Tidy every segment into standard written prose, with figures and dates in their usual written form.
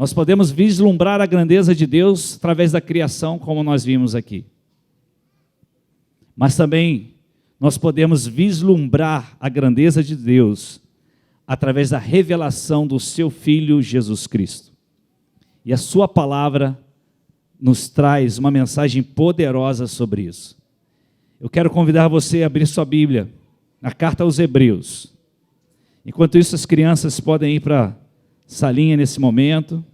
Nós podemos vislumbrar a grandeza de Deus através da criação, como nós vimos aqui. Mas também nós podemos vislumbrar a grandeza de Deus através da revelação do seu Filho Jesus Cristo. E a sua palavra nos traz uma mensagem poderosa sobre isso. Eu quero convidar você a abrir sua Bíblia na carta aos Hebreus. Enquanto isso, as crianças podem ir para a salinha nesse momento.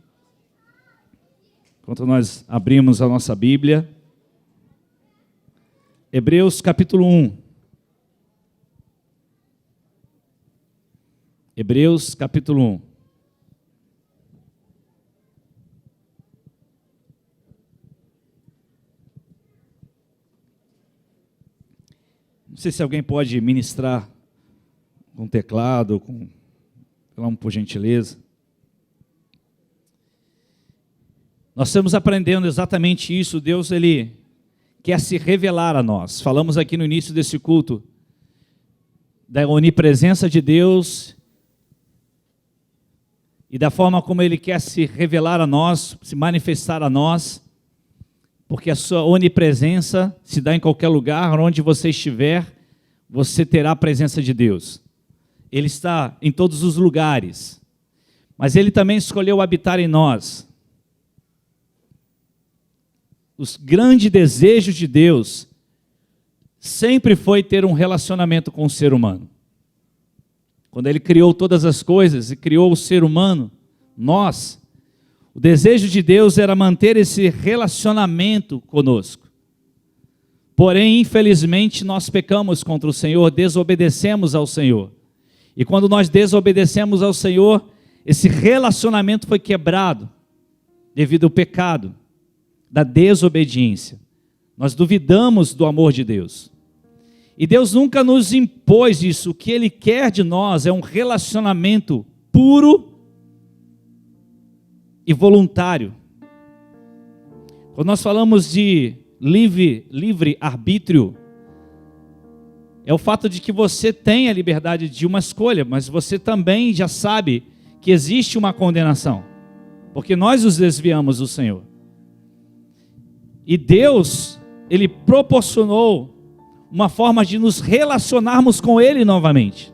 Enquanto nós abrimos a nossa Bíblia. Hebreus capítulo 1. Hebreus capítulo 1. Não sei se alguém pode ministrar com teclado, por gentileza. Nós estamos aprendendo exatamente isso. Deus, Ele quer se revelar a nós. Falamos aqui no início desse culto da onipresença de Deus e da forma como Ele quer se revelar a nós, se manifestar a nós, porque a sua onipresença se dá em qualquer lugar, onde você estiver, você terá a presença de Deus. Ele está em todos os lugares, mas Ele também escolheu habitar em nós. Os grandes desejos de Deus sempre foi ter um relacionamento com o ser humano. Quando Ele criou todas as coisas e criou o ser humano, nós, o desejo de Deus era manter esse relacionamento conosco. Porém, infelizmente, nós pecamos contra o Senhor, desobedecemos ao Senhor. E quando nós desobedecemos ao Senhor, esse relacionamento foi quebrado devido ao pecado, da desobediência. Nós duvidamos do amor de Deus. E Deus nunca nos impôs isso. O que Ele quer de nós é um relacionamento puro e voluntário. Quando nós falamos de livre arbítrio, é o fato de que você tem a liberdade de uma escolha, mas você também já sabe que existe uma condenação, porque nós nos desviamos do Senhor. E Deus, Ele proporcionou uma forma de nos relacionarmos com Ele novamente.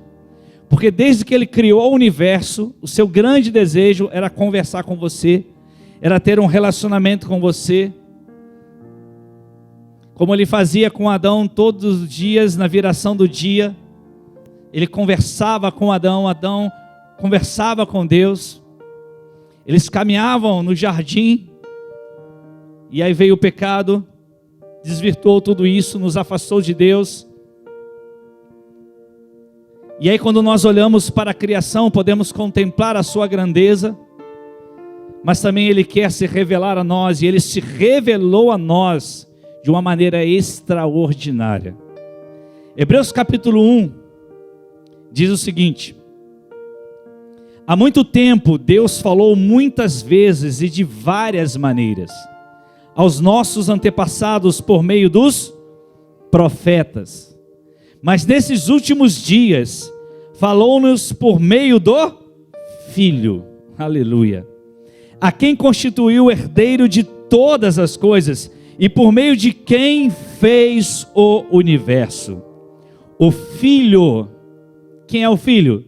Porque desde que Ele criou o universo, o seu grande desejo era conversar com você, era ter um relacionamento com você, como Ele fazia com Adão todos os dias, na viração do dia. Ele conversava com Adão, Adão conversava com Deus. Eles caminhavam no jardim, e aí veio o pecado, desvirtuou tudo isso, nos afastou de Deus. E aí quando nós olhamos para a criação, podemos contemplar a sua grandeza, mas também Ele quer se revelar a nós, e Ele se revelou a nós de uma maneira extraordinária. Hebreus capítulo 1 diz o seguinte: há muito tempo Deus falou muitas vezes e de várias maneiras aos nossos antepassados por meio dos profetas. Mas nesses últimos dias, falou-nos por meio do Filho, aleluia, a quem constituiu o herdeiro de todas as coisas, e por meio de quem fez o universo. O Filho, quem é o Filho?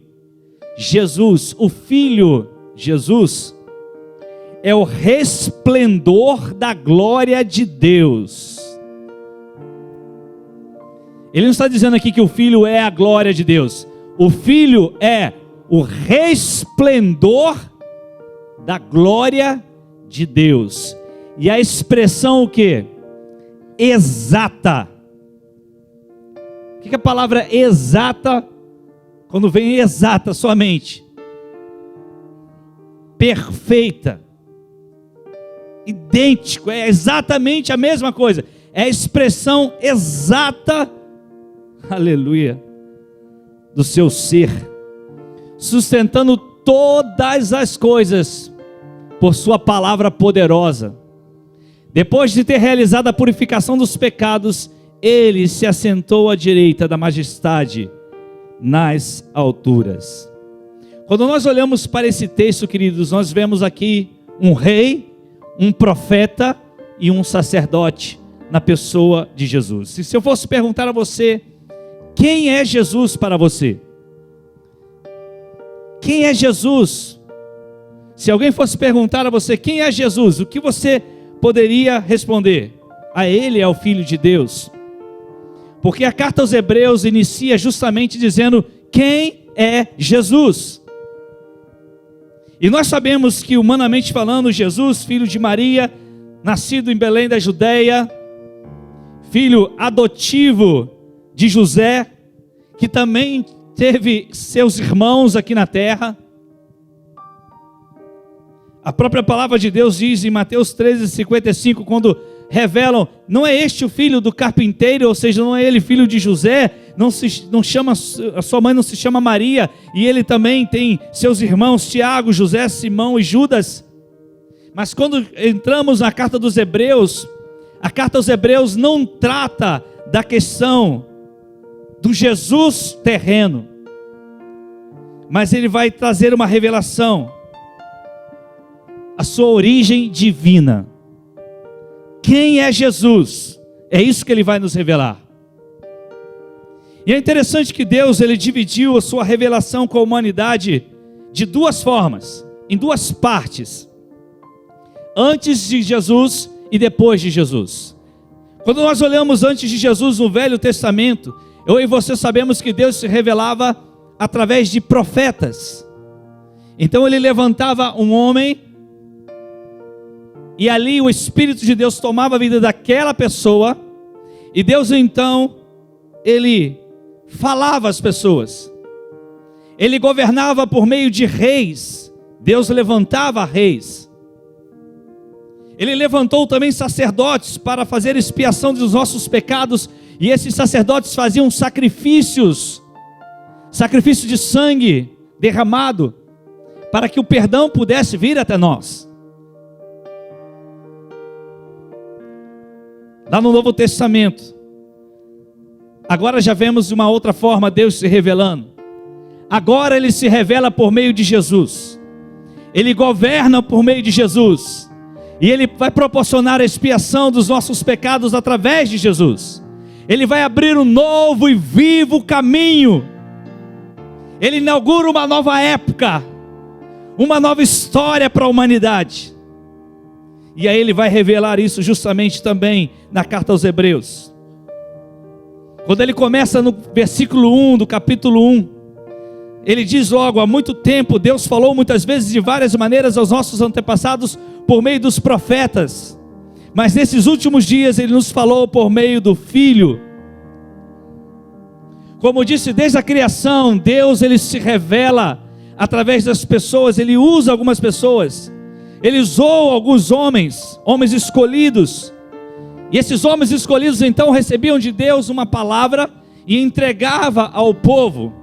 Jesus. O Filho, Jesus, é o resplendor da glória de Deus. Ele não está dizendo aqui que o Filho é a glória de Deus. O Filho é o resplendor da glória de Deus. E a expressão o quê? Exata. O que é a palavra exata? Quando vem exata somente. Perfeita. Idêntico, é exatamente a mesma coisa. É a expressão exata, aleluia, do seu ser, sustentando todas as coisas por sua palavra poderosa. Depois de ter realizado a purificação dos pecados, Ele se assentou à direita da majestade nas alturas. Quando nós olhamos para esse texto, queridos, nós vemos aqui um rei, um profeta e um sacerdote na pessoa de Jesus. E se eu fosse perguntar a você, quem é Jesus para você? Quem é Jesus? Se alguém fosse perguntar a você, quem é Jesus? O que você poderia responder? A ele é o Filho de Deus. Porque a carta aos Hebreus inicia justamente dizendo, quem é Jesus? E nós sabemos que, humanamente falando, Jesus, filho de Maria, nascido em Belém da Judeia, filho adotivo de José, que também teve seus irmãos aqui na terra. A própria palavra de Deus diz em Mateus 13:55, quando revelam, não é este o filho do carpinteiro, ou seja, não é ele filho de José, a sua mãe não se chama Maria, e ele também tem seus irmãos Tiago, José, Simão e Judas. Mas quando entramos na carta dos Hebreus, a carta aos Hebreus não trata da questão do Jesus terreno, mas ele vai trazer uma revelação, a sua origem divina. Quem é Jesus? É isso que ele vai nos revelar. E é interessante que Deus, ele dividiu a sua revelação com a humanidade de duas formas, em duas partes. Antes de Jesus e depois de Jesus. Quando nós olhamos antes de Jesus no Velho Testamento, eu e você sabemos que Deus se revelava através de profetas. Então ele levantava um homem, e ali o Espírito de Deus tomava a vida daquela pessoa, e Deus então, ele falava às pessoas, ele governava por meio de reis, Deus levantava reis, ele levantou também sacerdotes para fazer expiação dos nossos pecados, e esses sacerdotes faziam sacrifícios de sangue derramado, para que o perdão pudesse vir até nós. Lá no Novo Testamento, agora já vemos de uma outra forma Deus se revelando. Agora ele se revela por meio de Jesus, ele governa por meio de Jesus, e ele vai proporcionar a expiação dos nossos pecados através de Jesus. Ele vai abrir um novo e vivo caminho, ele inaugura uma nova época, uma nova história para a humanidade. E aí ele vai revelar isso justamente também na carta aos Hebreus. Quando ele começa no versículo 1 do capítulo 1, ele diz logo, há muito tempo Deus falou muitas vezes de várias maneiras aos nossos antepassados por meio dos profetas. Mas nesses últimos dias ele nos falou por meio do Filho. Como disse, desde a criação, Deus ele se revela através das pessoas, ele usa algumas pessoas. Ele usou alguns homens escolhidos, e esses homens escolhidos então recebiam de Deus uma palavra e entregava ao povo.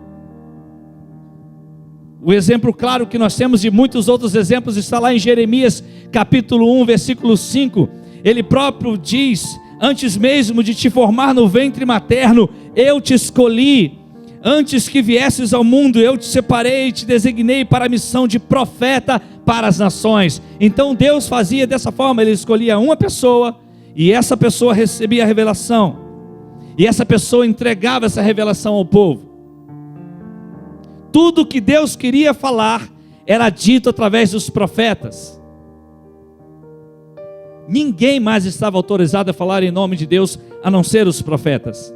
O exemplo claro que nós temos de muitos outros exemplos está lá em Jeremias capítulo 1, versículo 5. Ele próprio diz, antes mesmo de te formar no ventre materno, eu te escolhi. Antes que viesses ao mundo, eu te separei e te designei para a missão de profeta para as nações. Então Deus fazia dessa forma, ele escolhia uma pessoa, e essa pessoa recebia a revelação, e essa pessoa entregava essa revelação ao povo. Tudo que Deus queria falar, era dito através dos profetas. Ninguém mais estava autorizado a falar em nome de Deus, a não ser os profetas.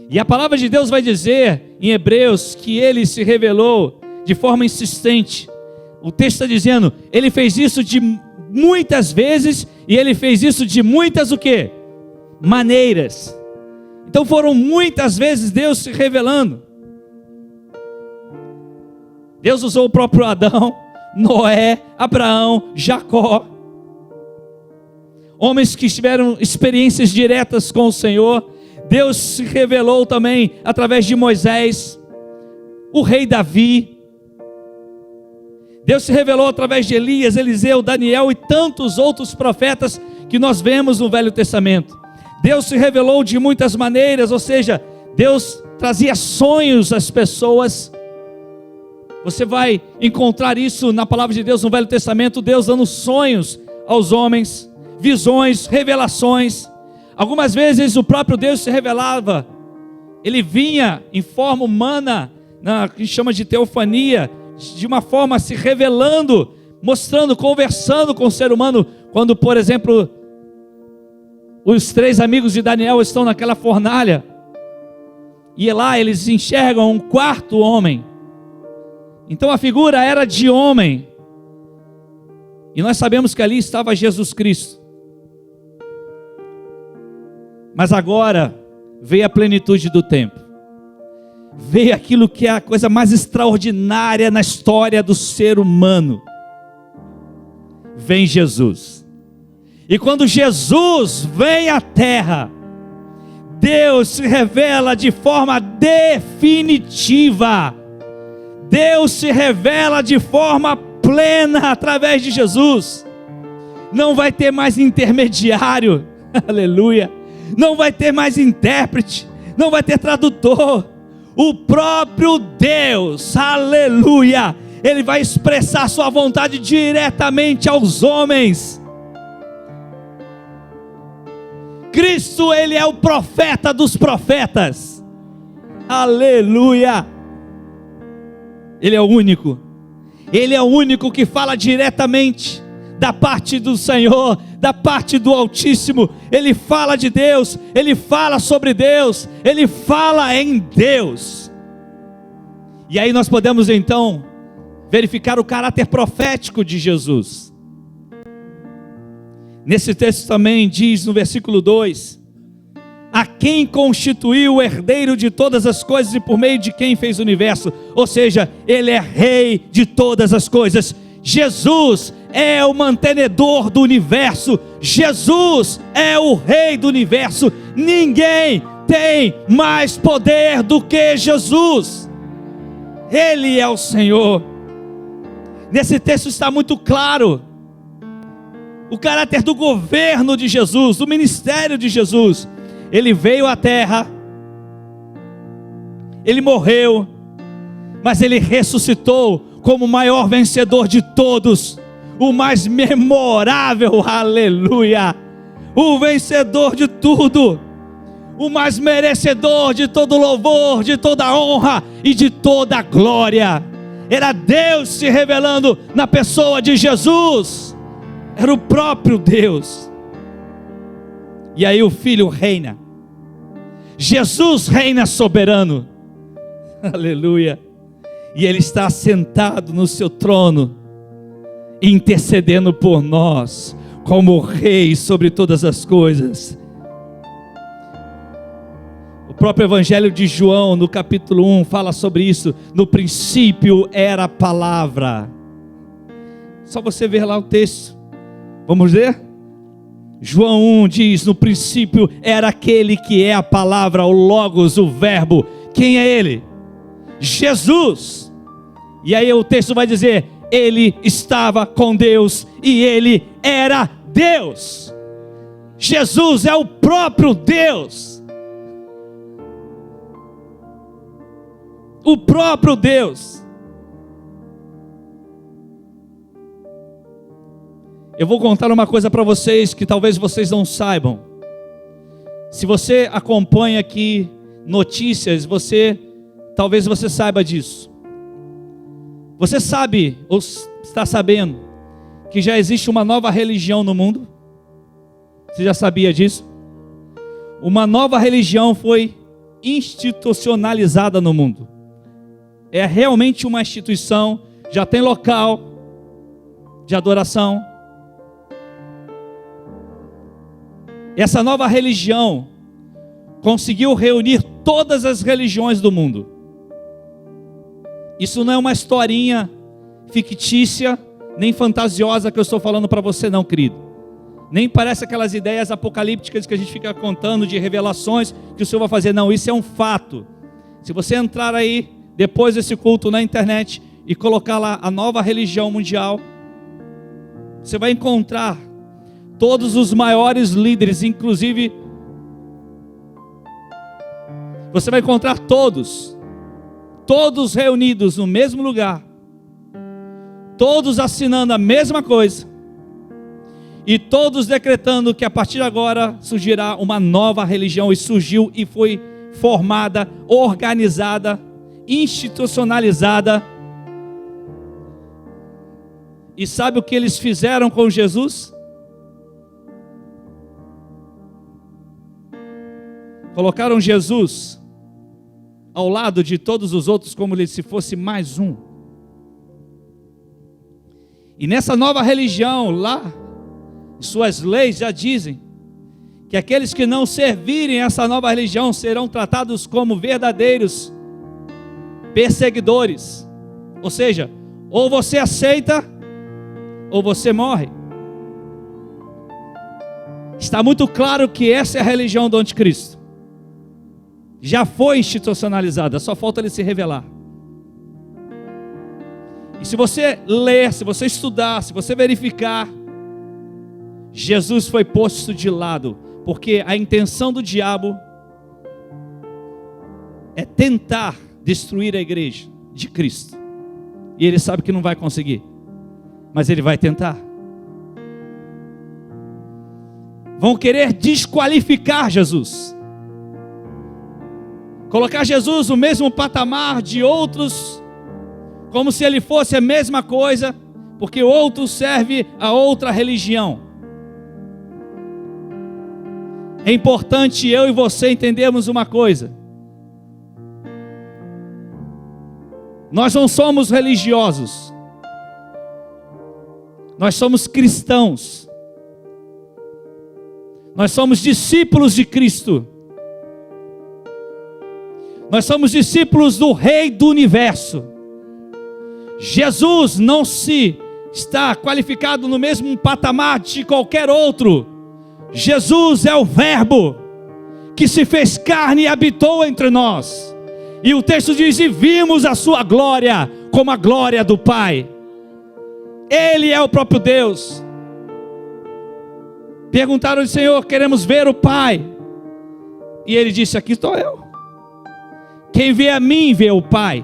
E a palavra de Deus vai dizer em Hebreus que ele se revelou de forma insistente. O texto está dizendo, ele fez isso de muitas vezes, e ele fez isso de muitas o quê? Maneiras. Então foram muitas vezes Deus se revelando. Deus usou o próprio Adão, Noé, Abraão, Jacó. Homens que tiveram experiências diretas com o Senhor. Deus se revelou também através de Moisés, o rei Davi. Deus se revelou através de Elias, Eliseu, Daniel e tantos outros profetas que nós vemos no Velho Testamento. Deus se revelou de muitas maneiras, ou seja, Deus trazia sonhos às pessoas. Você vai encontrar isso na palavra de Deus no Velho Testamento, Deus dando sonhos aos homens, visões, revelações. Algumas vezes o próprio Deus se revelava, ele vinha em forma humana, que chama de teofania, de uma forma se revelando, mostrando, conversando com o ser humano. Quando, por exemplo, os 3 amigos de Daniel estão naquela fornalha, e lá eles enxergam um 4º homem. Então a figura era de homem, e nós sabemos que ali estava Jesus Cristo. Mas agora veio a plenitude do tempo, veio aquilo que é a coisa mais extraordinária na história do ser humano. Vem Jesus, e quando Jesus vem à terra, Deus se revela de forma definitiva. Deus se revela de forma plena através de Jesus. Não vai ter mais intermediário, aleluia. Não vai ter mais intérprete, não vai ter tradutor. O próprio Deus, aleluia, Ele vai expressar sua vontade diretamente aos homens. Cristo, Ele é o profeta dos profetas, aleluia. Ele é o único, Ele é o único que fala diretamente da parte do Senhor, da parte do Altíssimo. Ele fala de Deus, Ele fala sobre Deus, Ele fala em Deus. E aí nós podemos então verificar o caráter profético de Jesus. Nesse texto também diz no versículo 2: a quem constituiu o herdeiro de todas as coisas e por meio de quem fez o universo. Ou seja, Ele é rei de todas as coisas. Jesus é o mantenedor do universo. Jesus é o rei do universo. Ninguém tem mais poder do que Jesus. Ele é o Senhor. Nesse texto está muito claro o caráter do governo de Jesus, do ministério de Jesus. Ele veio à terra, Ele morreu, mas Ele ressuscitou como o maior vencedor de todos, o mais memorável, aleluia, o vencedor de tudo, o mais merecedor de todo louvor, de toda honra e de toda glória. Era Deus se revelando na pessoa de Jesus, era o próprio Deus. E aí o Filho reina, Jesus reina soberano, aleluia, e Ele está sentado no seu trono, intercedendo por nós, como Rei sobre todas as coisas. O próprio Evangelho de João, no capítulo 1, fala sobre isso. No princípio era a palavra. Só você ver lá o texto, vamos ler? João 1 diz: no princípio era aquele que é a palavra, o Logos, o verbo. Quem é Ele? Jesus. E aí o texto vai dizer: Ele estava com Deus e Ele era Deus. Jesus é o próprio Deus, o próprio Deus. Eu vou contar uma coisa para vocês que talvez vocês não saibam. Se você acompanha aqui notícias, talvez você saiba disso. Você sabe, ou está sabendo, que já existe uma nova religião no mundo? Você já sabia disso? Uma nova religião foi institucionalizada no mundo. É realmente uma instituição, já tem local de adoração. Essa nova religião conseguiu reunir todas as religiões do mundo. Isso não é uma historinha fictícia, nem fantasiosa que eu estou falando para você não, querido. Nem parece aquelas ideias apocalípticas que a gente fica contando de revelações que o Senhor vai fazer. Não, isso é um fato. Se você entrar aí, depois desse culto na internet, e colocar lá a nova religião mundial, você vai encontrar todos os maiores líderes, inclusive, você vai encontrar todos reunidos no mesmo lugar, todos assinando a mesma coisa, e todos decretando que a partir de agora surgirá uma nova religião, e surgiu e foi formada, organizada, institucionalizada. E sabe o que eles fizeram com Jesus? Colocaram Jesus ao lado de todos os outros como se fosse mais um. E nessa nova religião lá, suas leis já dizem que aqueles que não servirem essa nova religião serão tratados como verdadeiros perseguidores. Ou seja, ou você aceita ou você morre. Está muito claro que essa é a religião do anticristo. Já foi institucionalizada, só falta ele se revelar. E se você ler, se você estudar, se você verificar, Jesus foi posto de lado, porque a intenção do diabo é tentar destruir a igreja de Cristo. E ele sabe que não vai conseguir, mas ele vai tentar. Vão querer desqualificar Jesus, colocar Jesus no mesmo patamar de outros, como se ele fosse a mesma coisa, porque outro serve a outra religião. É importante eu e você entendermos uma coisa: nós não somos religiosos, nós somos cristãos, nós somos discípulos de Cristo, nós somos discípulos do Rei do Universo. Jesus não se está qualificado no mesmo patamar de qualquer outro. Jesus é o Verbo que se fez carne e habitou entre nós. E o texto diz: e vimos a sua glória como a glória do Pai. Ele é o próprio Deus. Perguntaram: Senhor, queremos ver o Pai. E ele disse: aqui estou eu. Quem vê a mim vê o Pai.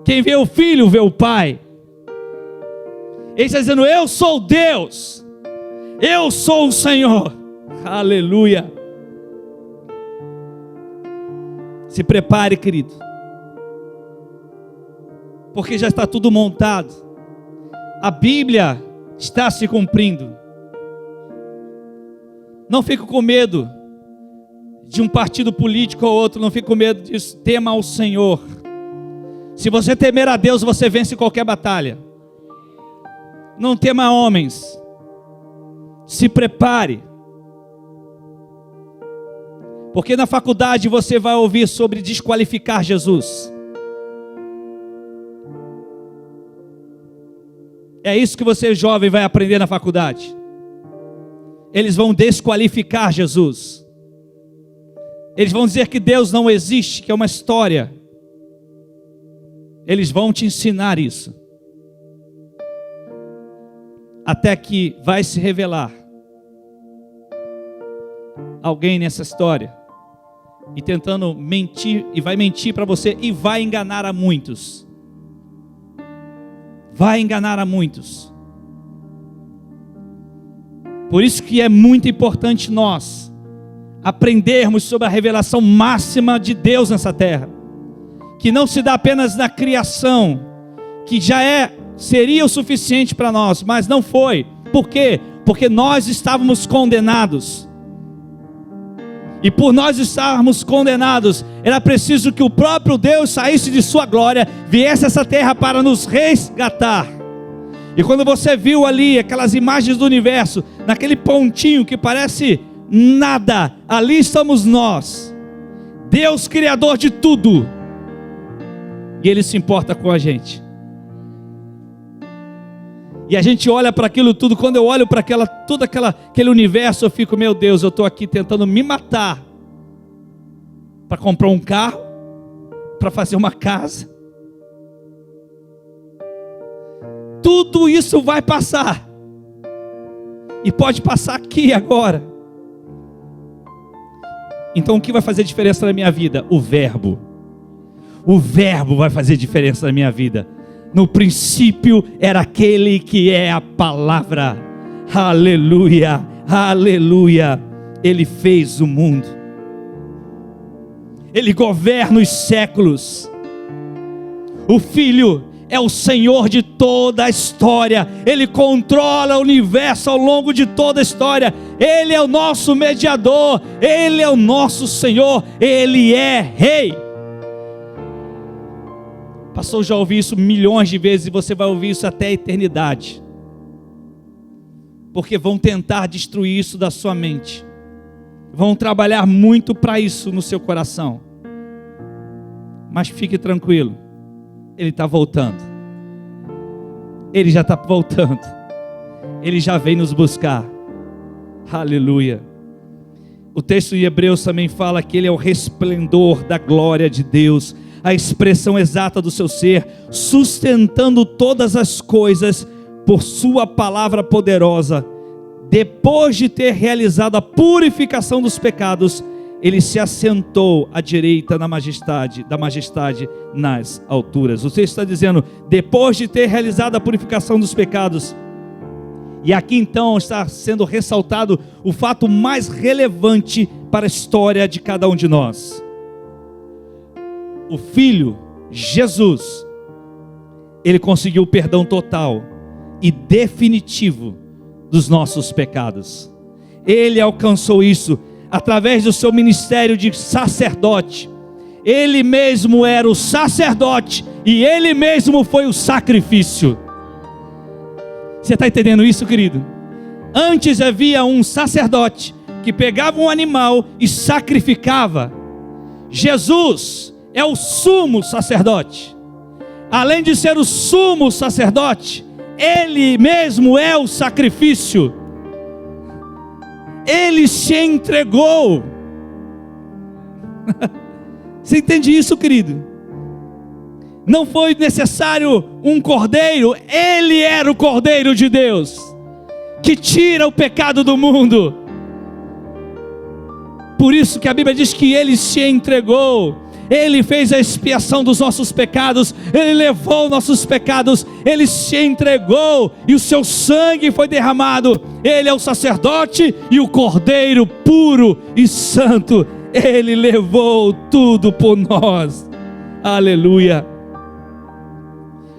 Quem vê o Filho vê o Pai. Ele está dizendo: eu sou Deus, eu sou o Senhor. Aleluia. Se prepare, querido, porque já está tudo montado. A Bíblia está se cumprindo. Não fique com medo de um partido político ou outro, não fique com medo disso. Tema ao Senhor. Se você temer a Deus, você vence qualquer batalha. Não tema homens. Se prepare. Porque na faculdade você vai ouvir sobre desqualificar Jesus. É isso que você, jovem, vai aprender na faculdade. Eles vão desqualificar Jesus. Eles vão dizer que Deus não existe, que é uma história. Eles vão te ensinar isso. Até que vai se revelar alguém nessa história e tentando mentir, e vai mentir para você e vai enganar a muitos. Vai enganar a muitos. Por isso que é muito importante nós aprendermos sobre a revelação máxima de Deus nessa terra, que não se dá apenas na criação, que já seria o suficiente para nós, mas não foi. Por quê? Porque nós estávamos condenados. E por nós estarmos condenados, era preciso que o próprio Deus saísse de sua glória, viesse a essa terra para nos resgatar. E quando você viu ali aquelas imagens do universo, naquele pontinho que parece nada, ali estamos nós, Deus criador de tudo, e Ele se importa com a gente. E a gente olha para aquilo tudo. Quando eu olho para aquele universo, eu fico: meu Deus, eu estou aqui tentando me matar para comprar um carro, para fazer uma casa. Tudo isso vai passar, e pode passar aqui agora. Então o que vai fazer diferença na minha vida? O Verbo. O Verbo vai fazer diferença na minha vida. No princípio era aquele que é a palavra. Aleluia, aleluia. Ele fez o mundo. Ele governa os séculos. O Filho é o Senhor de toda a história. Ele controla o universo ao longo de toda a história. Ele é o nosso mediador. Ele é o nosso Senhor. Ele é Rei. Pastor, já ouvi isso milhões de vezes e você vai ouvir isso até a eternidade. Porque vão tentar destruir isso da sua mente. Vão trabalhar muito para isso no seu coração. Mas fique tranquilo. Ele está voltando. Ele já está voltando. Ele já vem nos buscar. Aleluia. O texto de Hebreus também fala que ele é o resplendor da glória de Deus, a expressão exata do seu ser, sustentando todas as coisas por sua palavra poderosa. Depois de ter realizado a purificação dos pecados, ele se assentou à direita da majestade nas alturas. O texto está dizendo, depois de ter realizado a purificação dos pecados. E aqui então está sendo ressaltado o fato mais relevante para a história de cada um de nós. O Filho, Jesus, ele conseguiu o perdão total e definitivo dos nossos pecados. Ele alcançou isso através do seu ministério de sacerdote. Ele mesmo era o sacerdote e ele mesmo foi o sacrifício. Você está entendendo isso, querido? Antes havia um sacerdote que pegava um animal e sacrificava. Jesus é o sumo sacerdote. Além de ser o sumo sacerdote, ele mesmo é o sacrifício. Ele se entregou. Você entende isso, querido? Não foi necessário um cordeiro. Ele era o cordeiro de Deus, que tira o pecado do mundo. Por isso que a Bíblia diz que ele se entregou. Ele fez a expiação dos nossos pecados. Ele levou nossos pecados. Ele se entregou e o seu sangue foi derramado. Ele é o sacerdote e o cordeiro puro e santo. Ele levou tudo por nós. Aleluia.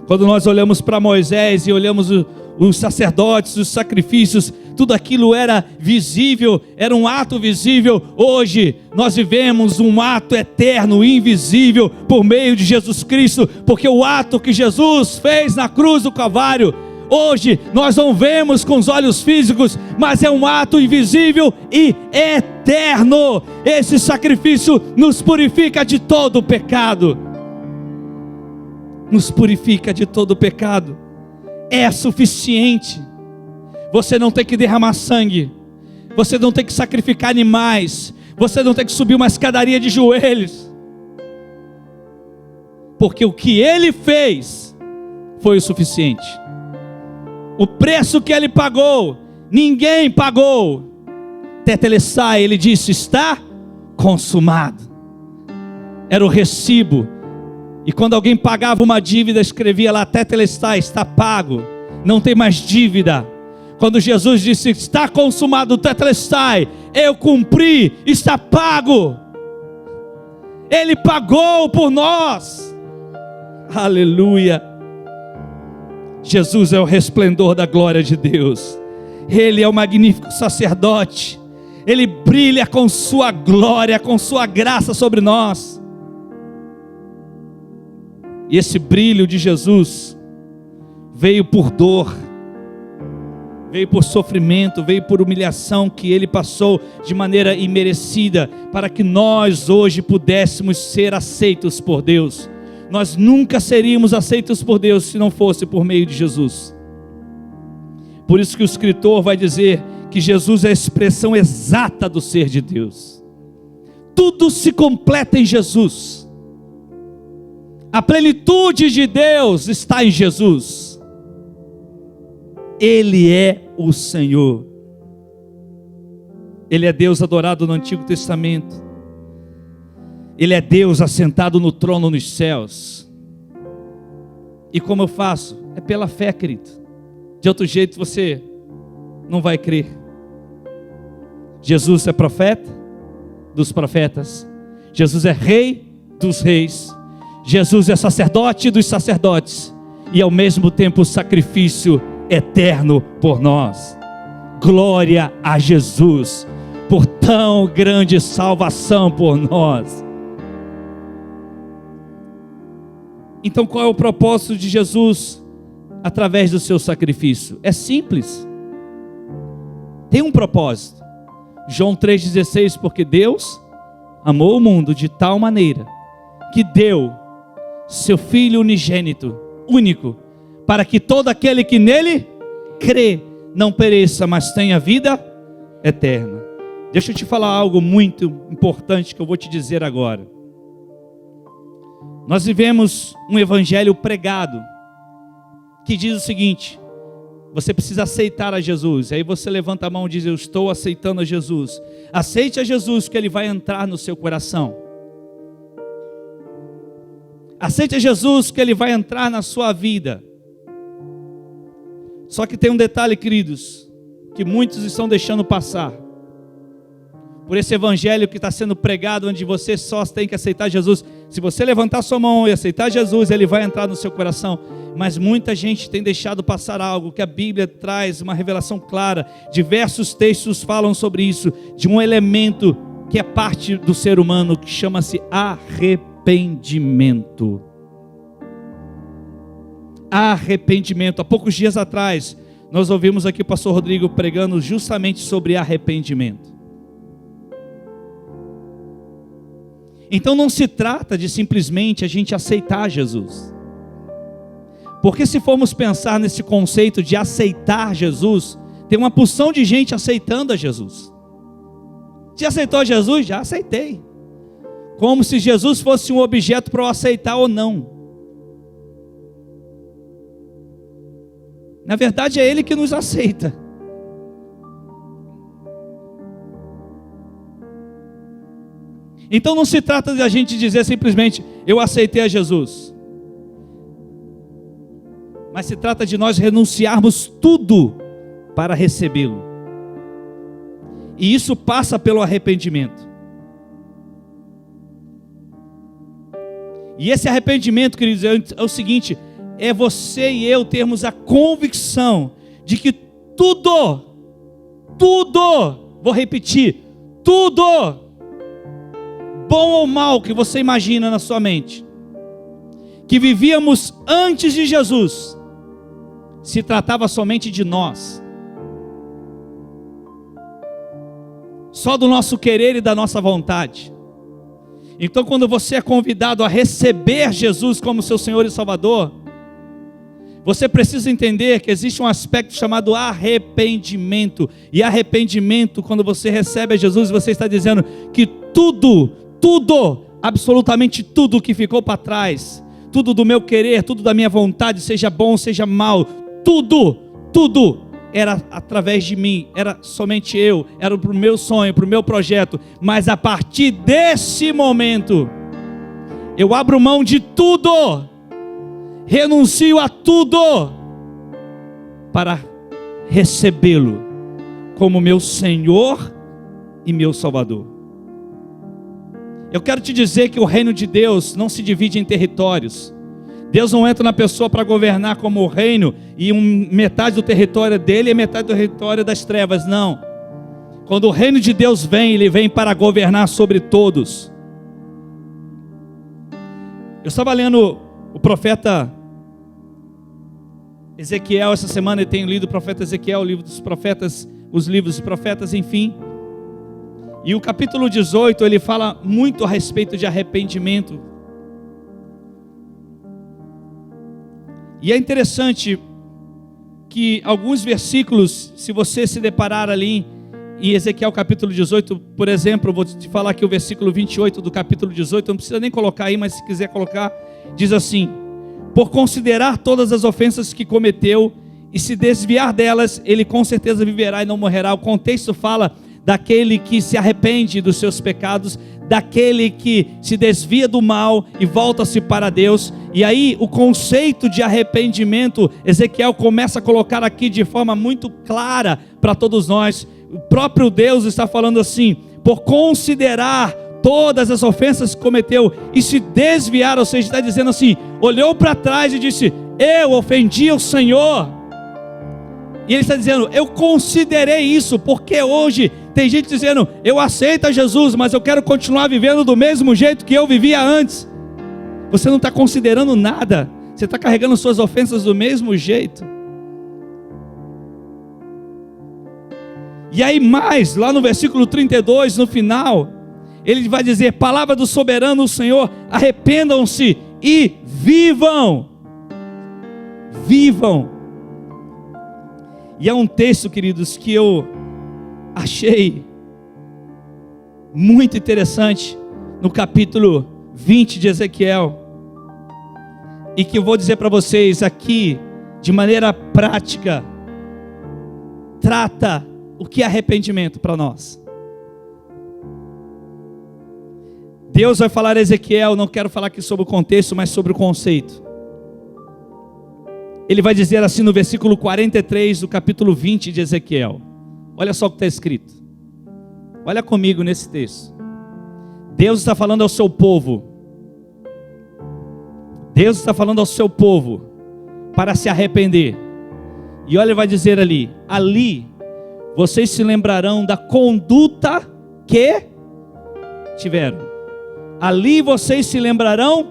Quando nós olhamos para Moisés e olhamos os sacerdotes, os sacrifícios, tudo aquilo era visível, era um ato visível. Hoje nós vivemos um ato eterno, invisível, por meio de Jesus Cristo, porque o ato que Jesus fez na cruz do Calvário, hoje nós não vemos com os olhos físicos, mas é um ato invisível e eterno. Esse sacrifício nos purifica de todo o pecado. Nos purifica de todo o pecado. É suficiente. Você não tem que derramar sangue. Você não tem que sacrificar animais. Você não tem que subir uma escadaria de joelhos. Porque o que ele fez foi o suficiente. O preço que ele pagou, ninguém pagou. Tetelestai, ele disse, está consumado. Era o recibo. E quando alguém pagava uma dívida, escrevia lá, Tetelestai, está pago. Não tem mais dívida. Quando Jesus disse, está consumado, Tetelestai, eu cumpri, está pago. Ele pagou por nós. Aleluia. Jesus é o resplendor da glória de Deus. Ele é o magnífico sacerdote. Ele brilha com sua glória, com sua graça sobre nós. E esse brilho de Jesus veio por dor, veio por sofrimento, veio por humilhação que ele passou de maneira imerecida, para que nós hoje pudéssemos ser aceitos por Deus. Nós nunca seríamos aceitos por Deus se não fosse por meio de Jesus. Por isso que o escritor vai dizer que Jesus é a expressão exata do ser de Deus. Tudo se completa em Jesus. A plenitude de Deus está em Jesus. Ele é o Senhor. Ele é Deus adorado no Antigo Testamento. Ele é Deus assentado no trono nos céus. E como eu faço? É pela fé, querido. De outro jeito você não vai crer. Jesus é profeta dos profetas. Jesus é rei dos reis. Jesus é sacerdote dos sacerdotes. E ao mesmo tempo sacrifício eterno por nós. Glória a Jesus por tão grande salvação por nós. Então qual é o propósito de Jesus através do seu sacrifício? É simples. Tem um propósito. João 3,16, porque Deus amou o mundo de tal maneira que deu seu Filho unigênito, único, para que todo aquele que nele crê não pereça, mas tenha vida eterna. Deixa eu te falar algo muito importante que eu vou te dizer agora. Nós vivemos um evangelho pregado, que diz o seguinte: você precisa aceitar a Jesus. Aí você levanta a mão e diz: eu estou aceitando a Jesus. Aceite a Jesus, que Ele vai entrar no seu coração. Aceite a Jesus, que Ele vai entrar na sua vida. Só que tem um detalhe, queridos, que muitos estão deixando passar. Por esse evangelho que está sendo pregado, onde você só tem que aceitar Jesus. Se você levantar sua mão e aceitar Jesus, Ele vai entrar no seu coração. Mas muita gente tem deixado passar algo que a Bíblia traz uma revelação clara. Diversos textos falam sobre isso, de um elemento que é parte do ser humano, que chama-se arrependimento. Arrependimento. Há poucos dias atrás, nós ouvimos aqui o pastor Rodrigo pregando justamente sobre arrependimento. Então não se trata de simplesmente a gente aceitar Jesus. Porque se formos pensar nesse conceito de aceitar Jesus, tem uma porção de gente aceitando a Jesus. Já aceitou Jesus? Já aceitei. Como se Jesus fosse um objeto para eu aceitar ou não. Na verdade é Ele que nos aceita. Então não se trata de a gente dizer simplesmente: eu aceitei a Jesus. Mas se trata de nós renunciarmos tudo para recebê-lo. E isso passa pelo arrependimento. E esse arrependimento, queridos, é o seguinte: é você e eu termos a convicção de que tudo, vou repetir, tudo, bom ou mal que você imagina na sua mente, que vivíamos antes de Jesus, se tratava somente de nós, só do nosso querer e da nossa vontade. Então quando você é convidado a receber Jesus como seu Senhor e Salvador, você precisa entender que existe um aspecto chamado arrependimento. E arrependimento, quando você recebe a Jesus, você está dizendo que tudo, absolutamente tudo que ficou para trás, tudo do meu querer, tudo da minha vontade, seja bom, seja mal, tudo era através de mim, era somente eu, era para o meu sonho, para o meu projeto. Mas a partir desse momento, eu abro mão de tudo, renuncio a tudo, para recebê-lo como meu Senhor e meu Salvador. Eu quero te dizer que o reino de Deus não se divide em territórios. Deus não entra na pessoa para governar como o reino, e metade do território dele é metade do território das trevas. Não. Quando o reino de Deus vem, ele vem para governar sobre todos. Eu estava lendo o profeta Ezequiel essa semana, eu tenho lido o profeta Ezequiel, o livro dos profetas, os livros dos profetas, enfim. E o capítulo 18, ele fala muito a respeito de arrependimento. E é interessante que alguns versículos, se você se deparar ali em Ezequiel capítulo 18, por exemplo, eu vou te falar aqui o versículo 28 do capítulo 18, não precisa nem colocar aí, mas se quiser colocar, diz assim: por considerar todas as ofensas que cometeu e se desviar delas, ele com certeza viverá e não morrerá. O contexto fala daquele que se arrepende dos seus pecados, daquele que se desvia do mal e volta-se para Deus. E aí o conceito de arrependimento, Ezequiel começa a colocar aqui de forma muito clara para todos nós. O próprio Deus está falando assim: por considerar todas as ofensas que cometeu e se desviar, ou seja, está dizendo assim, olhou para trás e disse: eu ofendi o Senhor. E ele está dizendo: eu considerei isso, porque hoje tem gente dizendo: eu aceito a Jesus, mas eu quero continuar vivendo do mesmo jeito que eu vivia antes. Você não está considerando nada, você está carregando suas ofensas do mesmo jeito. E aí mais, lá no versículo 32, no final, ele vai dizer: palavra do soberano Senhor, arrependam-se e vivam. Vivam. E é um texto, queridos, que eu achei muito interessante, no capítulo 20 de Ezequiel, e que eu vou dizer para vocês aqui, de maneira prática, trata o que é arrependimento para nós. Deus vai falar a Ezequiel, não quero falar aqui sobre o contexto, mas sobre o conceito. Ele vai dizer assim no versículo 43 do capítulo 20 de Ezequiel. Olha só o que está escrito. Olha comigo nesse texto. Deus está falando ao seu povo. Deus está falando ao seu povo para se arrepender. E olha, ele vai dizer ali: ali vocês se lembrarão da conduta que tiveram. Ali vocês se lembrarão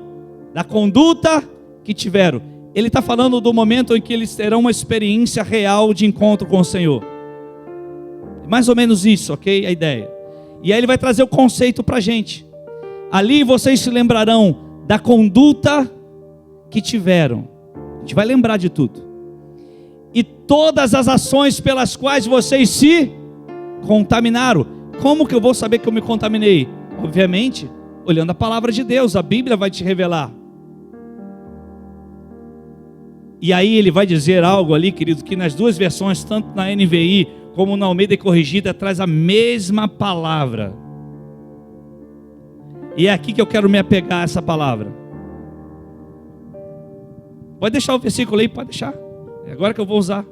da conduta que tiveram. Ele está falando do momento em que eles terão uma experiência real de encontro com o Senhor. Mais ou menos isso, ok? A ideia. E aí ele vai trazer o conceito para a gente. Ali vocês se lembrarão da conduta que tiveram. A gente vai lembrar de tudo. E todas as ações pelas quais vocês se contaminaram. Como que eu vou saber que eu me contaminei? Obviamente, olhando a palavra de Deus, a Bíblia vai te revelar. E aí ele vai dizer algo ali, querido, que nas duas versões, tanto na NVI como na Almeida Corrigida, traz a mesma palavra. E é aqui que eu quero me apegar a essa palavra. Pode deixar o versículo aí, pode deixar. É agora que eu vou usar.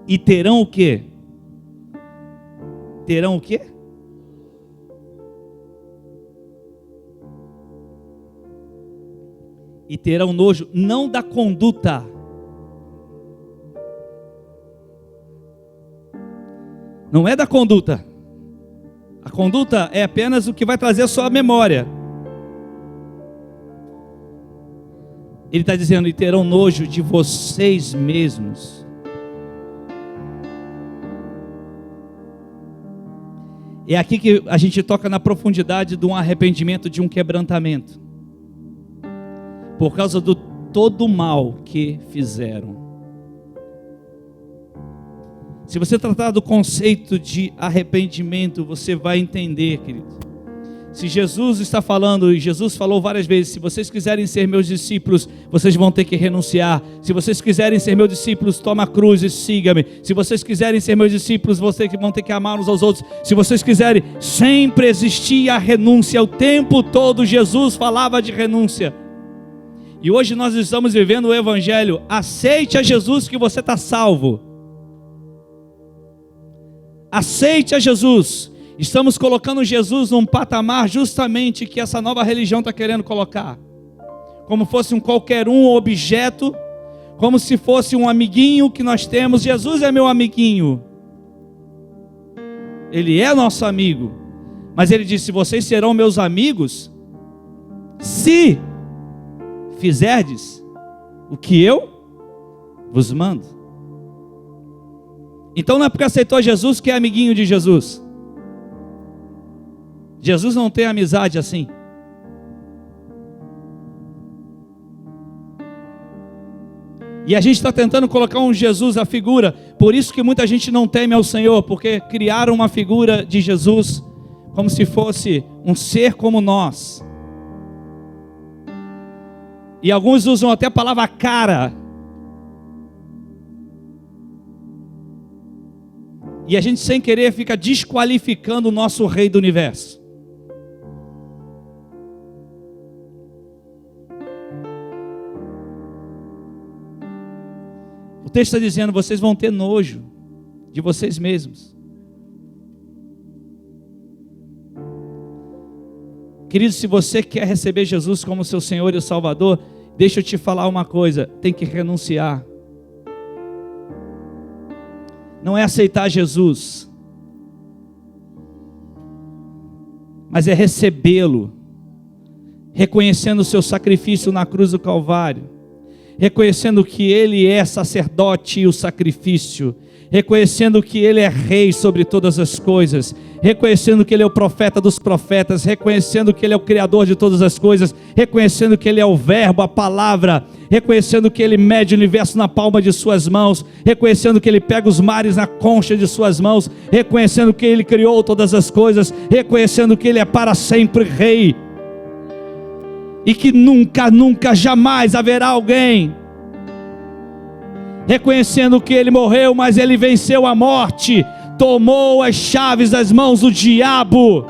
E terão o quê? Terão o quê? E terão nojo, não da conduta. Não é da conduta. A conduta é apenas o que vai trazer a sua memória. Ele está dizendo: e terão nojo de vocês mesmos. É aqui que a gente toca na profundidade de um arrependimento, de um quebrantamento. Por causa do todo o mal que fizeram. Se você tratar do conceito de arrependimento, você vai entender, querido. Se Jesus está falando, e Jesus falou várias vezes: se vocês quiserem ser meus discípulos, vocês vão ter que renunciar. Se vocês quiserem ser meus discípulos, toma a cruz e siga-me. Se vocês quiserem ser meus discípulos, vocês vão ter que amar uns aos outros. Se vocês quiserem, sempre existia a renúncia. O tempo todo Jesus falava de renúncia. E hoje nós estamos vivendo o Evangelho: aceite a Jesus que você está salvo. Aceite a Jesus. Estamos colocando Jesus num patamar justamente que essa nova religião está querendo colocar. Como fosse um qualquer um objeto, como se fosse um amiguinho que nós temos. Jesus é meu amiguinho. Ele é nosso amigo. Mas ele disse: vocês serão meus amigos se fizerdes o que eu vos mando. Então não é porque aceitou Jesus que é amiguinho de Jesus. Jesus não tem amizade assim. E a gente está tentando colocar um Jesus, a figura. Por isso que muita gente não teme ao Senhor, porque criaram uma figura de Jesus como se fosse um ser como nós. E alguns usam até a palavra cara. E a gente sem querer fica desqualificando o nosso Rei do Universo. O texto está dizendo, vocês vão ter nojo de vocês mesmos. Querido, se você quer receber Jesus como seu Senhor e Salvador, deixa eu te falar uma coisa, tem que renunciar. Não é aceitar Jesus, mas é recebê-lo, reconhecendo o seu sacrifício na cruz do Calvário, reconhecendo que Ele é sacerdote e o sacrifício, reconhecendo que Ele é rei sobre todas as coisas, reconhecendo que Ele é o profeta dos profetas, reconhecendo que Ele é o criador de todas as coisas, reconhecendo que Ele é o verbo, a palavra, reconhecendo que Ele mede o universo na palma de suas mãos, reconhecendo que Ele pega os mares na concha de suas mãos, reconhecendo que Ele criou todas as coisas, reconhecendo que Ele é para sempre rei, e que nunca, nunca, jamais haverá alguém, reconhecendo que Ele morreu, mas Ele venceu a morte, tomou as chaves das mãos do diabo,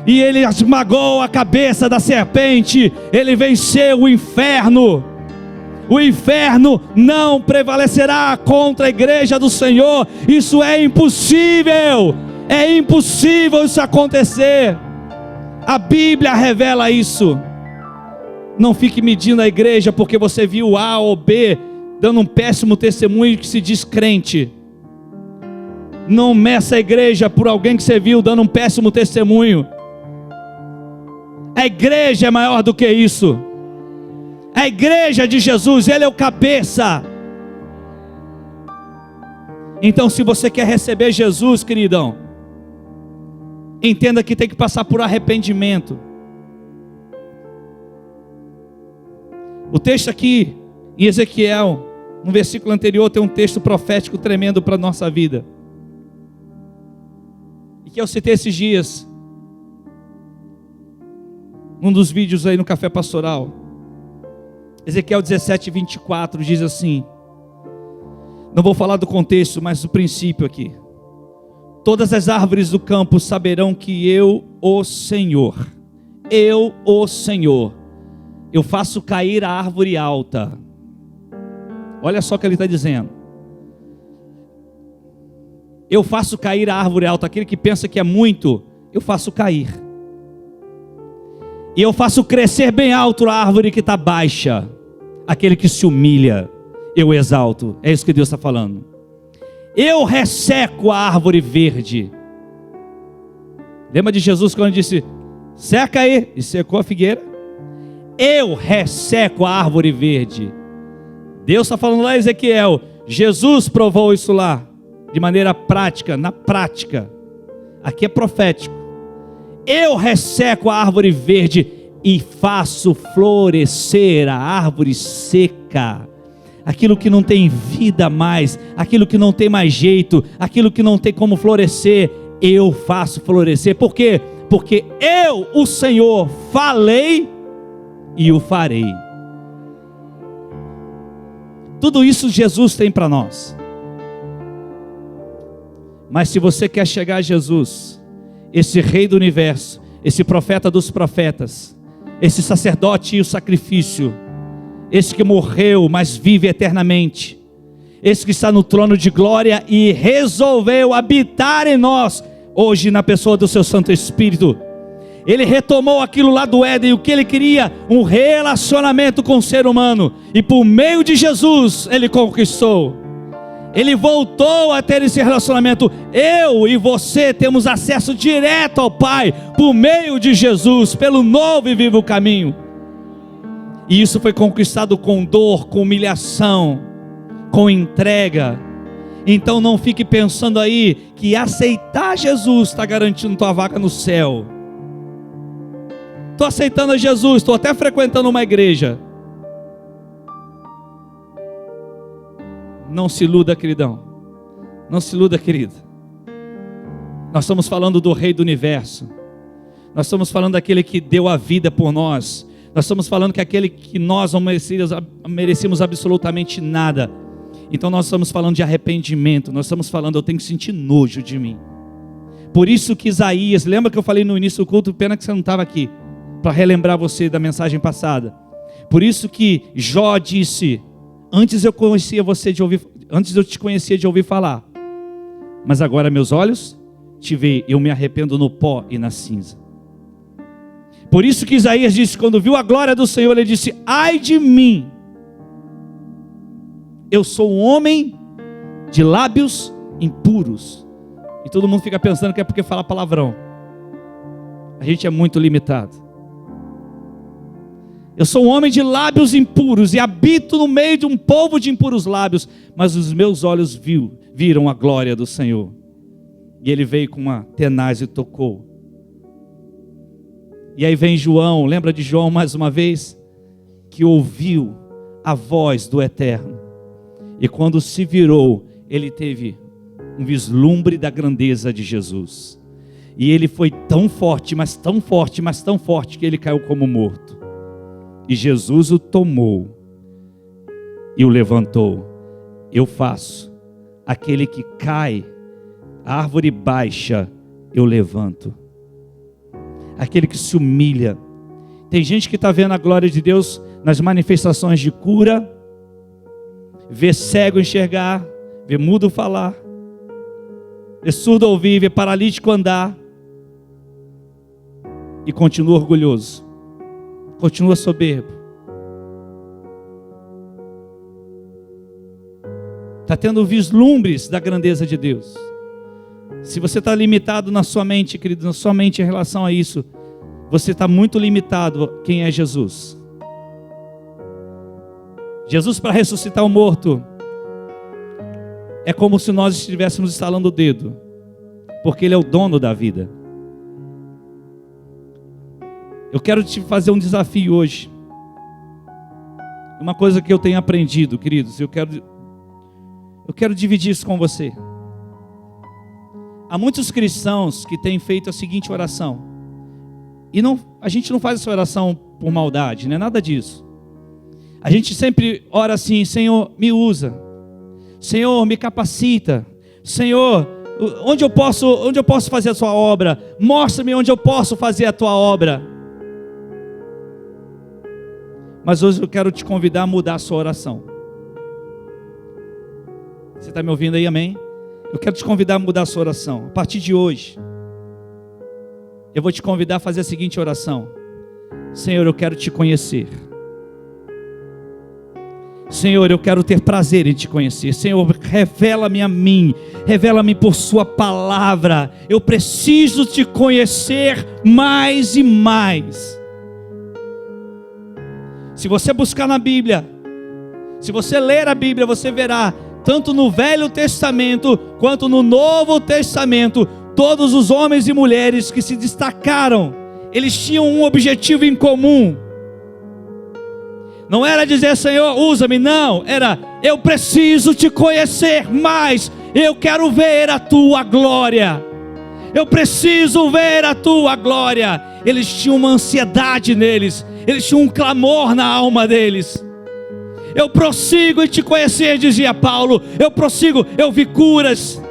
e Ele esmagou a cabeça da serpente, Ele venceu o inferno não prevalecerá contra a igreja do Senhor. Isso é impossível isso acontecer, a Bíblia revela isso. Não fique medindo a igreja porque você viu A ou B dando um péssimo testemunho que se diz crente. Não meça a igreja por alguém que você viu dando um péssimo testemunho. A igreja é maior do que isso. A igreja de Jesus, Ele é o cabeça. Então, se você quer receber Jesus, queridão, entenda que tem que passar por arrependimento. O texto aqui, em Ezequiel, no versículo anterior, tem um texto profético tremendo para a nossa vida, e que eu citei esses dias, num dos vídeos aí no Café Pastoral. Ezequiel 17, 24 diz assim, não vou falar do contexto, mas do princípio aqui: todas as árvores do campo saberão que eu, o Senhor, eu faço cair a árvore alta. Olha só o que ele está dizendo. Eu faço cair a árvore alta. Aquele que pensa que é muito, eu faço cair. E eu faço crescer bem alto a árvore que está baixa. Aquele que se humilha, eu exalto. É isso que Deus está falando. Eu resseco a árvore verde. Lembra de Jesus quando disse, seca aí, e secou a figueira? Eu resseco a árvore verde. Deus está falando lá em Ezequiel. Jesus provou isso lá, de maneira prática, na prática. Aqui é profético. Eu resseco a árvore verde e faço florescer a árvore seca. Aquilo que não tem vida mais, aquilo que não tem mais jeito, aquilo que não tem como florescer, eu faço florescer. Por quê? Porque eu, o Senhor, falei e o farei. Tudo isso Jesus tem para nós. Mas se você quer chegar a Jesus, esse Rei do Universo, esse profeta dos profetas, esse sacerdote e o sacrifício, esse que morreu, mas vive eternamente, esse que está no trono de glória e resolveu habitar em nós, hoje na pessoa do seu Santo Espírito. Ele retomou aquilo lá do Éden, o que ele queria, um relacionamento com o ser humano, e por meio de Jesus, ele conquistou. Ele voltou a ter esse relacionamento. Eu e você temos acesso direto ao Pai, por meio de Jesus, pelo novo e vivo caminho. E isso foi conquistado com dor, com humilhação, com entrega. Então não fique pensando aí, que aceitar Jesus está garantindo tua vaga no céu. Estou aceitando a Jesus, estou até frequentando uma igreja. Não se iluda, queridão. Não se iluda, querida. Nós estamos falando do Rei do Universo. Nós estamos falando daquele que deu a vida por nós. Nós estamos falando que aquele que nós não merecíamos absolutamente nada. Então nós estamos falando de arrependimento, nós estamos falando, eu tenho que sentir nojo de mim. Por isso que Isaías, lembra que eu falei no início do culto, pena que você não estava aqui, para relembrar você da mensagem passada. Por isso que Jó disse, antes eu te conhecia de ouvir falar, mas agora meus olhos te veem, eu me arrependo no pó e na cinza. Por isso que Isaías disse, quando viu a glória do Senhor, ele disse, ai de mim, eu sou um homem de lábios impuros. E todo mundo fica pensando que é porque fala palavrão. A gente é muito limitado. Eu sou um homem de lábios impuros e habito no meio de um povo de impuros lábios, mas os meus olhos viram a glória do Senhor. E ele veio com uma tenaz e tocou. E aí vem João, lembra de João mais uma vez? Que ouviu a voz do Eterno. E quando se virou, ele teve um vislumbre da grandeza de Jesus. E ele foi tão forte, mas tão forte, mas tão forte, que ele caiu como morto. E Jesus o tomou e o levantou. Eu faço. Aquele que cai, a árvore baixa, eu levanto. Aquele que se humilha. Tem gente que está vendo a glória de Deus nas manifestações de cura, vê cego enxergar, vê mudo falar, vê surdo ouvir, vê paralítico andar, e continua orgulhoso, continua soberbo. Está tendo vislumbres da grandeza de Deus. Se você está limitado na sua mente, querido, na sua mente em relação a isso, você está muito limitado. Quem é Jesus? Jesus, para ressuscitar o morto, é como se nós estivéssemos estalando o dedo, porque Ele é o dono da vida. Eu quero te fazer um desafio hoje. Uma coisa que eu tenho aprendido, queridos, eu quero dividir isso com você. Há muitos cristãos que têm feito a seguinte oração, e a gente não faz essa oração por maldade, não é nada disso. A gente sempre ora assim, Senhor, me usa, Senhor, me capacita, Senhor, onde eu posso fazer a tua obra, mostra-me onde eu posso fazer a tua obra. Mas hoje eu quero te convidar a mudar a sua oração. Você está me ouvindo aí, amém? Eu quero te convidar a mudar a sua oração. A partir de hoje, eu vou te convidar a fazer a seguinte oração: Senhor, eu quero te conhecer. Senhor, eu quero ter prazer em te conhecer. Senhor, revela-me a mim, revela-me por sua palavra. Eu preciso te conhecer mais e mais. Se você buscar na Bíblia, se você ler a Bíblia, você verá, tanto no Velho Testamento, quanto no Novo Testamento, todos os homens e mulheres que se destacaram, eles tinham um objetivo em comum. Não era dizer, Senhor, usa-me, não. Era, eu preciso te conhecer mais. Eu quero ver a tua glória. Eu preciso ver a tua glória. Eles tinham uma ansiedade neles. Eles tinham um clamor na alma deles. Eu prossigo em te conhecer, dizia Paulo. Eu prossigo, eu vi curas.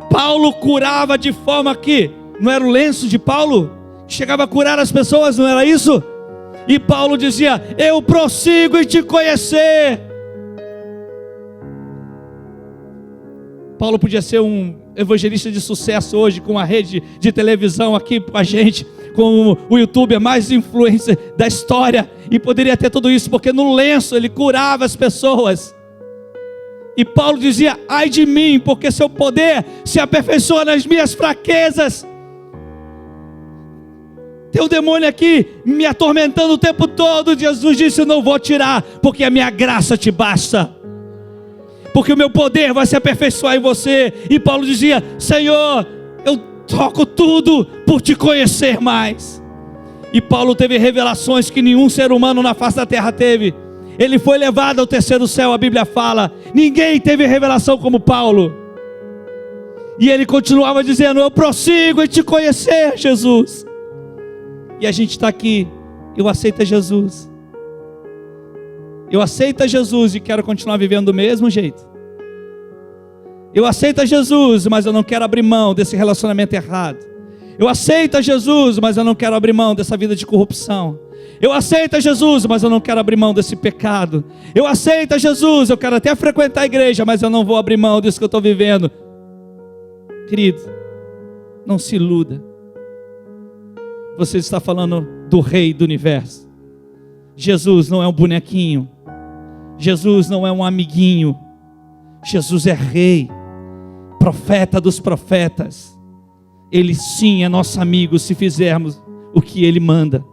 Paulo curava de forma que, não era o lenço de Paulo que chegava a curar as pessoas, não era isso? E Paulo dizia, eu prossigo em te conhecer. Paulo podia ser um evangelista de sucesso hoje, com uma rede de televisão aqui com a gente, com o YouTube, mais influencer da história, e poderia ter tudo isso, porque no lenço ele curava as pessoas. E Paulo dizia, ai de mim, porque seu poder se aperfeiçoa nas minhas fraquezas. Tem um demônio aqui me atormentando o tempo todo. Jesus disse, eu não vou tirar, porque a minha graça te basta, porque o meu poder vai se aperfeiçoar em você. E Paulo dizia, Senhor, eu troco tudo por te conhecer mais. E Paulo teve revelações que nenhum ser humano na face da terra teve. Ele foi levado ao terceiro céu, a Bíblia fala. Ninguém teve revelação como Paulo. E ele continuava dizendo, eu prossigo em te conhecer, Jesus. E a gente está aqui, eu aceito Jesus. Eu aceito Jesus e quero continuar vivendo do mesmo jeito. Eu aceito a Jesus, mas eu não quero abrir mão desse relacionamento errado. Eu aceito a Jesus, mas eu não quero abrir mão dessa vida de corrupção. Eu aceito a Jesus, mas eu não quero abrir mão desse pecado. Eu aceito a Jesus, eu quero até frequentar a igreja, mas eu não vou abrir mão disso que eu estou vivendo. Querido, não se iluda. Você está falando do Rei do Universo. Jesus não é um bonequinho. Jesus não é um amiguinho. Jesus é Rei, profeta dos profetas. Ele sim é nosso amigo se fizermos o que Ele manda.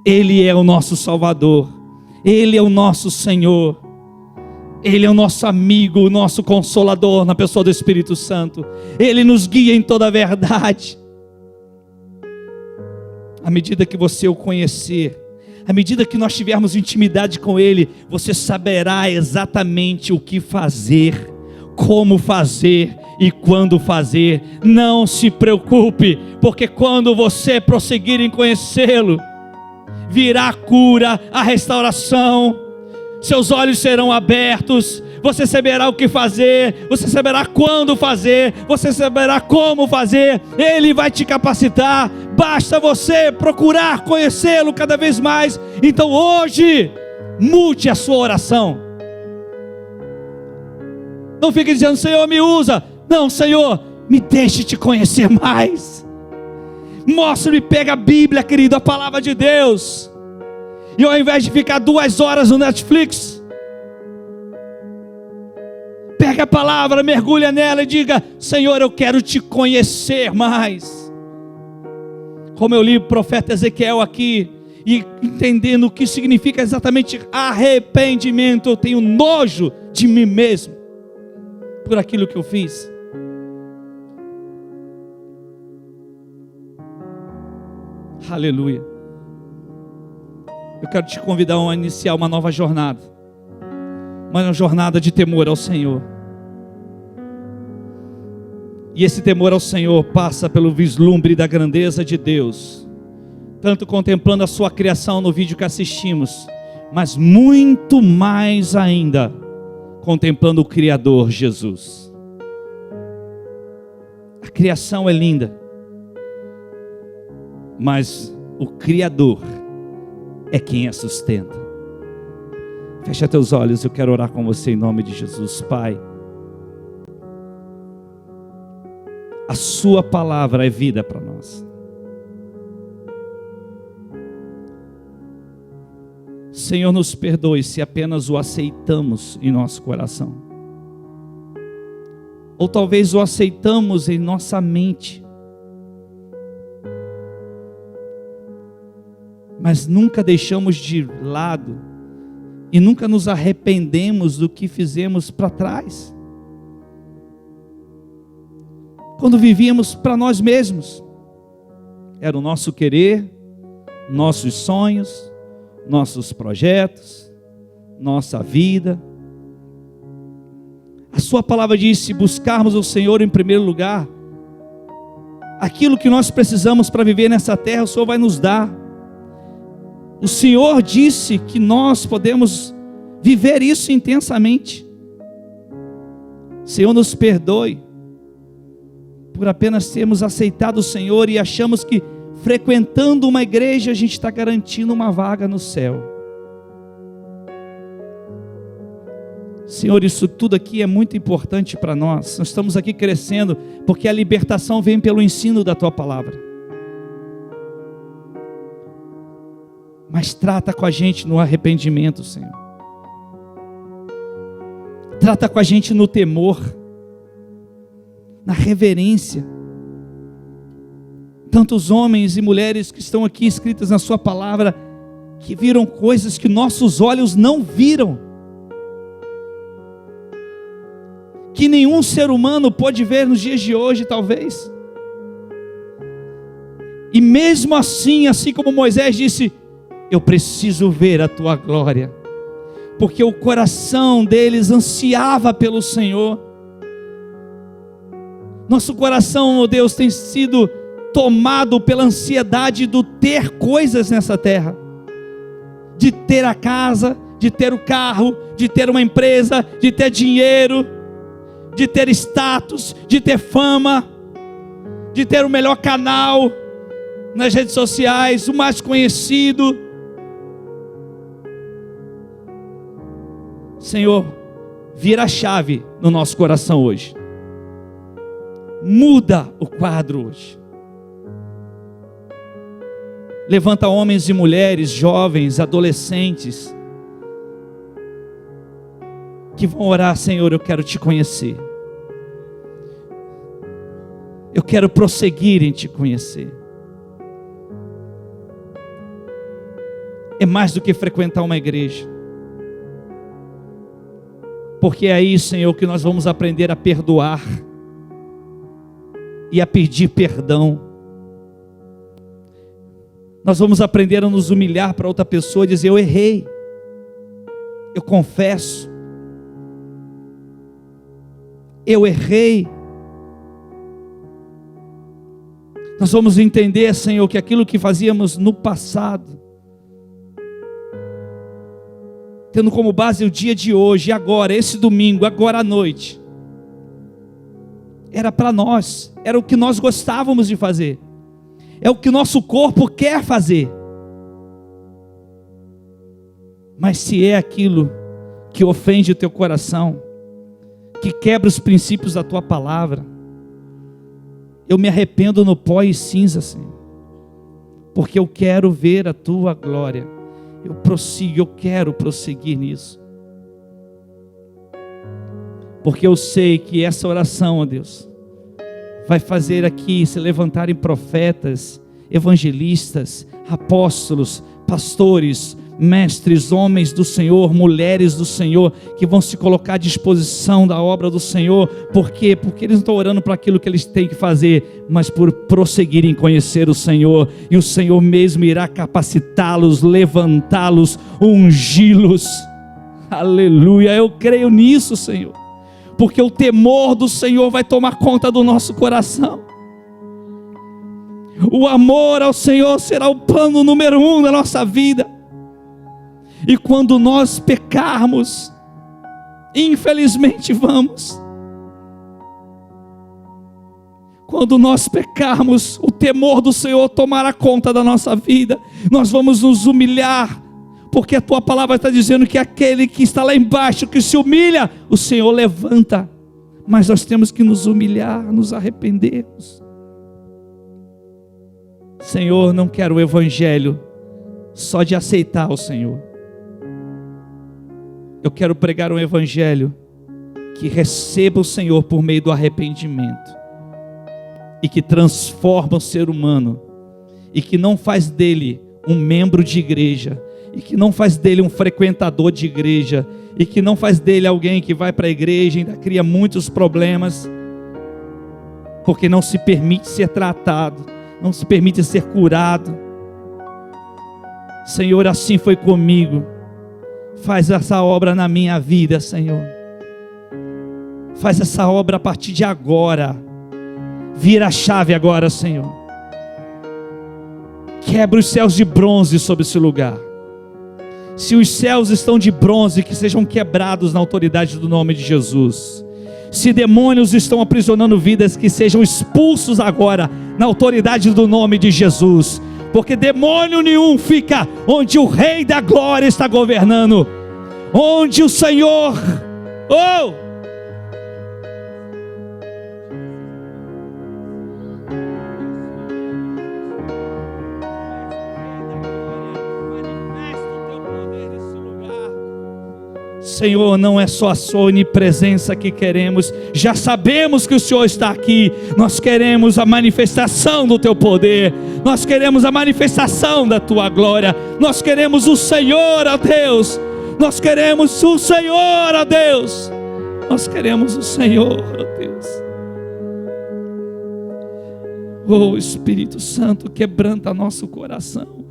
Ele é o nosso Salvador. Ele é o nosso Senhor. Ele é o nosso amigo, o nosso Consolador na pessoa do Espírito Santo. Ele nos guia em toda a verdade. À medida que você o conhecer, à medida que nós tivermos intimidade com Ele, você saberá exatamente o que fazer, como fazer e quando fazer. Não se preocupe, porque quando você prosseguir em conhecê-lo, virá a cura, a restauração, seus olhos serão abertos, você saberá o que fazer, você saberá quando fazer, você saberá como fazer. Ele vai te capacitar, basta você procurar conhecê-lo cada vez mais. Então hoje, mude a sua oração. Não fique dizendo: Senhor, me usa. Não, Senhor, me deixe te conhecer mais. Mostra-me, pega a Bíblia, querido, a palavra de Deus. E ao invés de ficar 2 horas no Netflix, pega a palavra, mergulha nela e diga: Senhor, eu quero te conhecer mais. Como eu li o profeta Ezequiel aqui, e entendendo o que significa exatamente arrependimento, eu tenho nojo de mim mesmo, por aquilo que eu fiz. Aleluia. Eu quero te convidar a iniciar uma nova jornada, uma jornada de temor ao Senhor. E esse temor ao Senhor passa pelo vislumbre da grandeza de Deus, tanto contemplando a sua criação no vídeo que assistimos, mas muito mais ainda contemplando o Criador Jesus. A criação é linda, mas o Criador é quem a sustenta. Fecha teus olhos, eu quero orar com você em nome de Jesus. Pai, a sua palavra é vida para nós. Senhor, nos perdoe se apenas o aceitamos em nosso coração, ou talvez o aceitamos em nossa mente, mas nunca deixamos de lado e nunca nos arrependemos do que fizemos para trás, quando vivíamos para nós mesmos. Era o nosso querer, nossos sonhos, nossos projetos, nossa vida. A sua palavra diz: se buscarmos o Senhor em primeiro lugar, aquilo que nós precisamos para viver nessa terra, o Senhor vai nos dar. O Senhor disse que nós podemos viver isso intensamente. Senhor, nos perdoe por apenas termos aceitado o Senhor e achamos que frequentando uma igreja a gente está garantindo uma vaga no céu. Senhor, isso tudo aqui é muito importante para nós. Nós estamos aqui crescendo porque a libertação vem pelo ensino da Tua palavra. Mas trata com a gente no arrependimento, Senhor. Trata com a gente no temor, na reverência. Tantos homens e mulheres que estão aqui escritas na sua palavra, que viram coisas que nossos olhos não viram, que nenhum ser humano pode ver nos dias de hoje, talvez. E mesmo assim, assim como Moisés disse: eu preciso ver a tua glória, porque o coração deles ansiava pelo Senhor. Nosso coração, ó Deus, tem sido tomado pela ansiedade do ter coisas nessa terra, de ter a casa, de ter o carro, de ter uma empresa, de ter dinheiro. de ter status, de ter fama, de ter o melhor canal nas redes sociais, o mais conhecido. Senhor, vira a chave no nosso coração hoje. Muda o quadro hoje. Levanta homens e mulheres, jovens, adolescentes, que vão orar: Senhor, eu quero te conhecer. Eu quero prosseguir em te conhecer. É mais do que frequentar uma igreja. Porque é aí, Senhor, que nós vamos aprender a perdoar e a pedir perdão. Nós vamos aprender a nos humilhar para outra pessoa e dizer: eu errei, eu confesso, eu errei. Nós vamos entender, Senhor, que aquilo que fazíamos no passado, tendo como base o dia de hoje, agora, esse domingo, agora à noite, era para nós, era o que nós gostávamos de fazer, é o que nosso corpo quer fazer. Mas se é aquilo que ofende o teu coração, que quebra os princípios da tua palavra, eu me arrependo no pó e cinza, Senhor, porque eu quero ver a tua glória. Eu quero prosseguir nisso, porque eu sei que essa oração, ó Deus, vai fazer aqui se levantarem profetas, evangelistas, apóstolos, pastores, mestres, homens do Senhor, mulheres do Senhor, que vão se colocar à disposição da obra do Senhor. Por quê? Porque eles não estão orando para aquilo que eles têm que fazer, mas por prosseguirem em conhecer o Senhor, e o Senhor mesmo irá capacitá-los, levantá-los, ungí-los. Aleluia, eu creio nisso, Senhor, porque o temor do Senhor vai tomar conta do nosso coração. O amor ao Senhor será o plano número 1 da nossa vida. E quando nós pecarmos, infelizmente vamos, quando nós pecarmos, o temor do Senhor tomará conta da nossa vida. Nós vamos nos humilhar, porque a tua palavra está dizendo que aquele que está lá embaixo, que se humilha, o Senhor levanta. Mas nós temos que nos humilhar, nos arrependermos. Senhor, não quero o evangelho só de aceitar o Senhor. Eu quero pregar um evangelho que receba o Senhor por meio do arrependimento, e que transforma o ser humano, e que não faz dele um membro de igreja, e que não faz dele um frequentador de igreja, e que não faz dele alguém que vai para a igreja e ainda cria muitos problemas, porque não se permite ser tratado, não se permite ser curado. Senhor, assim foi comigo. Faz essa obra na minha vida, Senhor. Faz essa obra a partir de agora. Vira a chave agora, Senhor. Quebra os céus de bronze sobre esse lugar. Se os céus estão de bronze, que sejam quebrados na autoridade do nome de Jesus. Se demônios estão aprisionando vidas, que sejam expulsos agora na autoridade do nome de Jesus. Porque demônio nenhum fica onde o Rei da Glória está governando, onde o Senhor, Senhor, não é só a sua onipresença que queremos, já sabemos que o Senhor está aqui. Nós queremos a manifestação do teu poder, nós queremos a manifestação da tua glória, nós queremos o Senhor, ó Deus, nós queremos o Senhor, ó Deus, nós queremos o Senhor, ó Deus. Oh Espírito Santo, quebranta nosso coração.